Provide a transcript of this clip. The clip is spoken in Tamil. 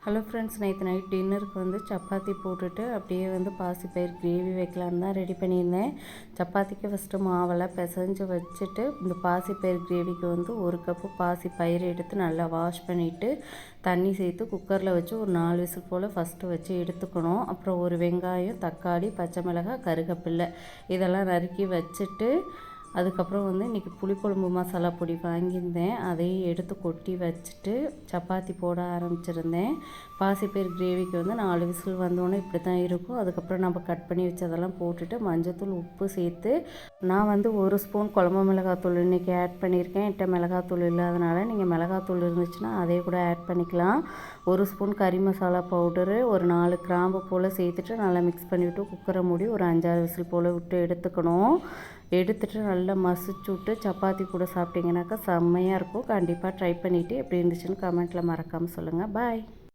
ஹலோ ஃப்ரெண்ட்ஸ், நேற்று நைட் டின்னருக்கு வந்து சப்பாத்தி போட்டுட்டு அப்படியே வந்து பாசிப்பயிறு கிரேவி வைக்கலான்னு தான் ரெடி பண்ணியிருந்தேன். சப்பாத்திக்கு ஃபஸ்ட்டு மாவெல்லாம் பிசைஞ்சு வச்சுட்டு இந்த பாசிப்பயிறு கிரேவிக்கு வந்து 1 கப்பு பாசிப்பயிறு எடுத்து நல்லா வாஷ் பண்ணிவிட்டு தண்ணி சேர்த்து குக்கரில் வச்சு ஒரு 4 விசில் போல் ஃபஸ்ட்டு வச்சு எடுத்துக்கணும். அப்புறம் ஒரு வெங்காயம், தக்காளி, பச்சை மிளகாய், கருவேப்பிலை இதெல்லாம் நறுக்கி வச்சுட்டு அதுக்கப்புறம் வந்து இன்றைக்கி புளிக்குழம்பு மசாலா பொடி வாங்கியிருந்தேன். அதையும் எடுத்து கொட்டி வச்சுட்டு சப்பாத்தி போட ஆரம்பிச்சிருந்தேன். பாசிப்பயிறு கிரேவிக்கு வந்து 4 விசில் வந்தோடனே இப்படி தான் இருக்கும். அதுக்கப்புறம் நம்ம கட் பண்ணி வச்சதெல்லாம் போட்டுட்டு மஞ்சத்தூள், உப்பு சேர்த்து நான் வந்து 1 ஸ்பூன் குழம்பு மிளகாத்தூள் இன்றைக்கி ஆட் பண்ணியிருக்கேன். என்கிட்ட மிளகாத்தூள் இல்லாதனால நீங்கள் மிளகாத்தூள் இருந்துச்சுன்னா அதே கூட ஆட் பண்ணிக்கலாம். 1 ஸ்பூன் கறி மசாலா பவுடரு, ஒரு 4 கிராம்பு போல் சேர்த்துட்டு நல்லா மிக்ஸ் பண்ணிவிட்டு குக்கரை மூடி ஒரு 5-6 விசில் போல் விட்டு எடுத்துக்கணும். எடுத்துகிட்டு நல்லா மசிச்சு விட்டு சப்பாத்தி கூட சாப்பிட்டிங்கனாக்கா செம்மையாக இருக்கும். கண்டிப்பாக ட்ரை பண்ணிவிட்டு எப்படி இருந்துச்சுன்னு கமெண்ட்டில் மறக்காமல் சொல்லுங்கள். பாய்.